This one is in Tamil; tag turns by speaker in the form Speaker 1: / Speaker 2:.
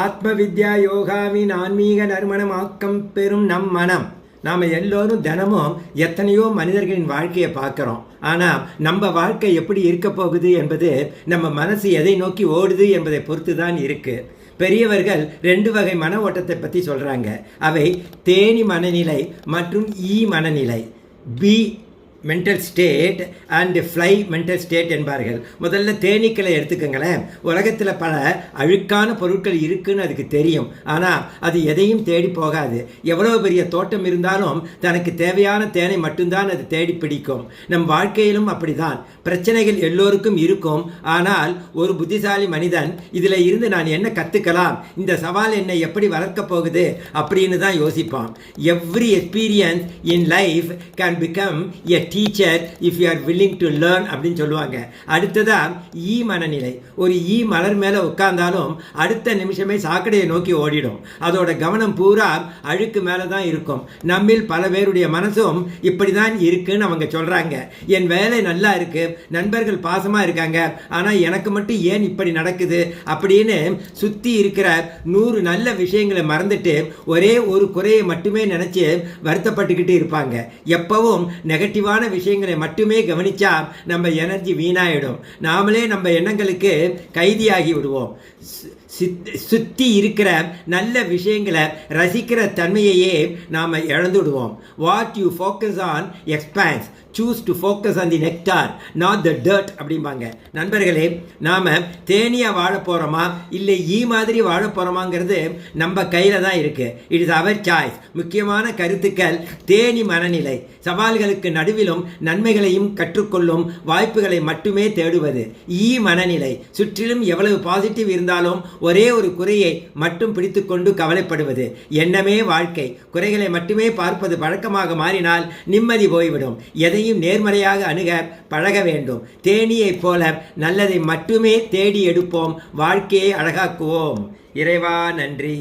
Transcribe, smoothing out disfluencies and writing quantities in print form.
Speaker 1: ஆத்ம வித்யா யோகாவின் ஆன்மீக நறுமணமாக்கம் பெறும் நம் மனம். நாம் எல்லோரும் தினமும் எத்தனையோ மனிதர்களின் வாழ்க்கையை பார்க்குறோம். ஆனால் நம்ம வாழ்க்கை எப்படி இருக்க போகுது என்பது நம்ம மனசு எதை நோக்கி ஓடுது என்பதை பொறுத்து தான் இருக்குது. பெரியவர்கள் 2 வகை மன ஓட்டத்தை பற்றி சொல்கிறாங்க. அவை தேனி மனநிலை மற்றும் மனநிலை. Bee mental state and fly mental state என்பார்கள். முதல்ல தேனீக்களை எடுத்துக்கங்களேன். உலகத்தில் பல அழுக்கான பொருட்கள் இருக்குன்னு அதுக்கு தெரியும். ஆனால் அது எதையும் தேடி போகாது. எவ்வளோ பெரிய தோட்டம் இருந்தாலும் தனக்கு தேவையான தேனை மட்டும்தான் அது தேடி பிடிக்கும். நம் வாழ்க்கையிலும் அப்படிதான். பிரச்சனைகள் எல்லோருக்கும் இருக்கும். ஆனால் ஒரு புத்திசாலி மனிதன் இதில் இருந்து நான் என்ன கற்றுக்கலாம், இந்த சவால் என்னை எப்படி வளர்க்க போகுது அப்படின்னு தான் யோசிப்பான். Every experience in life can become a teacher if you are willing to learn அப்படின்னு சொல்லுவாங்க. அடுத்ததாக மனநிலை. ஒரு மலர் மேலே உட்கார்ந்தாலும் அடுத்த நிமிஷமே சாக்கடையை நோக்கி ஓடிடும். அதோட கவனம் பூரா அழுக்கு மேலே தான் இருக்கும். நம்மில் பல பேருடைய மனசும் இப்படி தான் இருக்குன்னு அவங்க சொல்கிறாங்க. என் வேலை நல்லா இருக்கு, நண்பர்கள் பாசமாக இருக்காங்க, ஆனால் எனக்கு மட்டும் ஏன் இப்படி நடக்குது அப்படின்னு சுற்றி இருக்கிற 100 நல்ல விஷயங்களை மறந்துட்டு ஒரே ஒரு குறையை மட்டுமே நினச்சி வருத்தப்பட்டுக்கிட்டு இருப்பாங்க. எப்பவும் நெகட்டிவான விஷயங்களை மட்டுமே கவனிச்சா நம்ம எனர்ஜி வீணாயிடும். நாமளே நம்ம எண்ணங்களுக்கு கைதியாகி விடுவோம். சுற்றி இருக்கிற நல்ல விஷயங்களை ரசிக்கிற தன்மையையே நாம் இழந்துடுவோம். What you focus on expands. Choose to focus on the nectar, not the dirt அப்படிம்பாங்க. நண்பர்களே, நாம் தேனியாக வாழ போகிறோமா இல்லை மாதிரி வாழ போகிறோமாங்கிறது நம்ம கையில் தான் இருக்குது. It is our choice. முக்கியமான கருத்துக்கள் தேனி மனநிலை. சவால்களுக்கு நடுவிலும் நன்மைகளையும் கற்றுக்கொள்ளும் வாய்ப்புகளை மட்டுமே தேடுவது. மனநிலை. சுற்றிலும் எவ்வளவு பாசிட்டிவ் இருந்தாலும் ஒரே ஒரு குறையை மட்டும் பிடித்து கொண்டு கவலைப்படுவது. எண்ணமே வாழ்க்கை. குறைகளை மட்டுமே பார்ப்பது பழக்கமாக மாறினால் நிம்மதி போய்விடும். எதையும் நேர்மறையாக அணுக பழக வேண்டும். தேனியைப் போல நல்லதை மட்டுமே தேடி எடுப்போம். வாழ்க்கையை அழகாக்குவோம். இறைவா நன்றி.